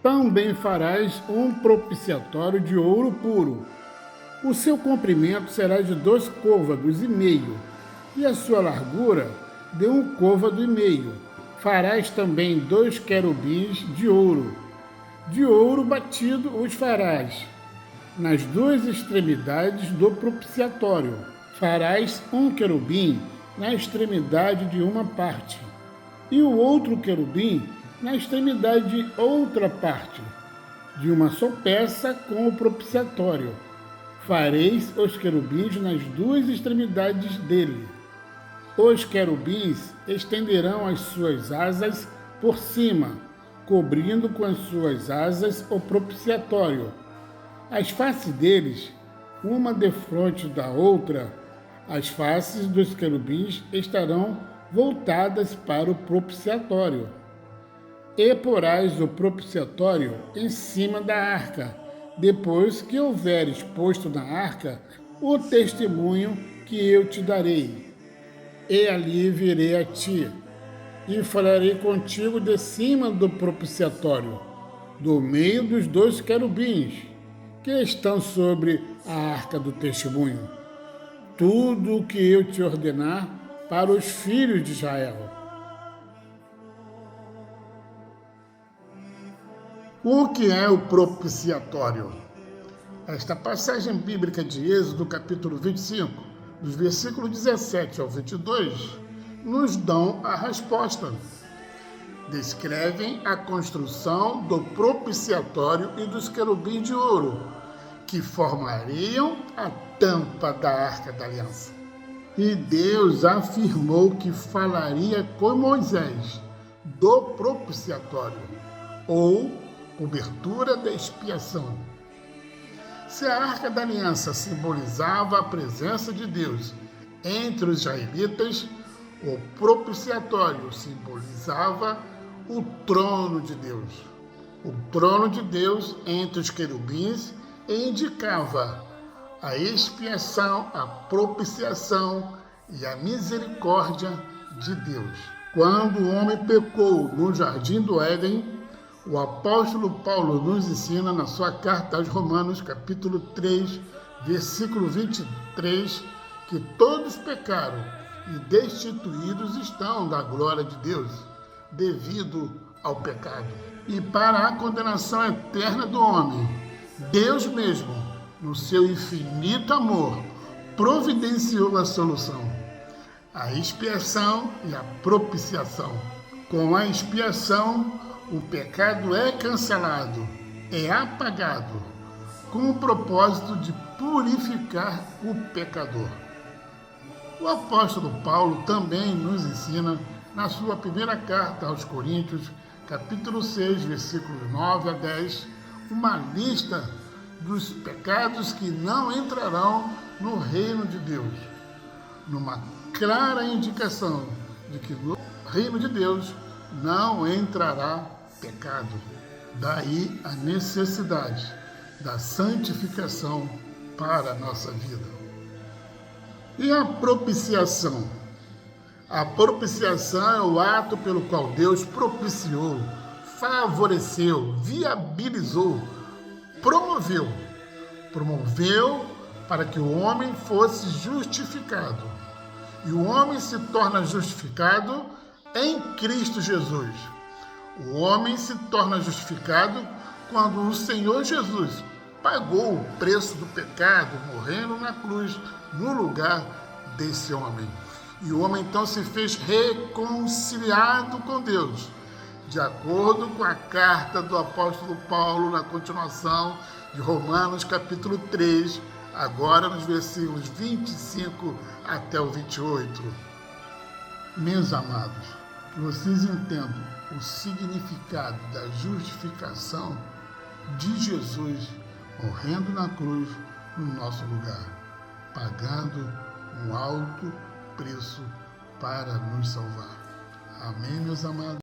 Também farás um propiciatório de ouro puro. O seu comprimento será de 2 côvados e meio, e a sua largura de 1 côvado e meio. Farás também 2 querubins de ouro batido os farás nas 2 extremidades do propiciatório. Farás um querubim na extremidade de uma parte, e o outro querubim na extremidade de outra parte, de uma só peça com o propiciatório. Fareis os querubins nas 2 extremidades dele. Os querubins estenderão as suas asas por cima, cobrindo com as suas asas o propiciatório. As faces deles, uma defronte da outra, as faces dos querubins estarão voltadas para o propiciatório. E porás o propiciatório em cima da arca, depois que houveres posto na arca o testemunho que eu te darei. E ali virei a ti, e falarei contigo de cima do propiciatório, do meio dos 2 querubins, que estão sobre a arca do testemunho, tudo o que eu te ordenar para os filhos de Israel. O que é o propiciatório? Esta passagem bíblica de Êxodo, capítulo 25, dos versículos 17 ao 22, nos dão a resposta. Descrevem a construção do propiciatório e dos querubins de ouro, que formariam a tampa da Arca da Aliança. E Deus afirmou que falaria com Moisés do propiciatório, ou cobertura da expiação. Se a Arca da Aliança simbolizava a presença de Deus entre os israelitas, o propiciatório simbolizava o trono de Deus. O trono de Deus entre os querubins indicava a expiação, a propiciação e a misericórdia de Deus. Quando o homem pecou no jardim do Éden, o apóstolo Paulo nos ensina na sua carta aos Romanos, capítulo 3, versículo 23, que todos pecaram e destituídos estão da glória de Deus, devido ao pecado. E para a condenação eterna do homem, Deus mesmo, no seu infinito amor, providenciou a solução, a expiação e a propiciação. Com a expiação, o pecado é cancelado, é apagado, com o propósito de purificar o pecador. O apóstolo Paulo também nos ensina, na sua primeira carta aos Coríntios, capítulo 6, versículos 9 a 10, uma lista dos pecados que não entrarão no reino de Deus, numa clara indicação de que no reino de Deus não entrará pecado. Daí a necessidade da santificação para a nossa vida. E a propiciação? A propiciação é o ato pelo qual Deus propiciou, favoreceu, viabilizou, promoveu para que o homem fosse justificado. E o homem se torna justificado em Cristo Jesus. O homem se torna justificado quando o Senhor Jesus pagou o preço do pecado, morrendo na cruz, no lugar desse homem. E o homem então se fez reconciliado com Deus, de acordo com a carta do apóstolo Paulo, na continuação de Romanos capítulo 3, agora nos versículos 25 até o 28. Meus amados, que vocês entendam o significado da justificação de Jesus morrendo na cruz no nosso lugar, pagando um alto preço para nos salvar. Amém, meus amados?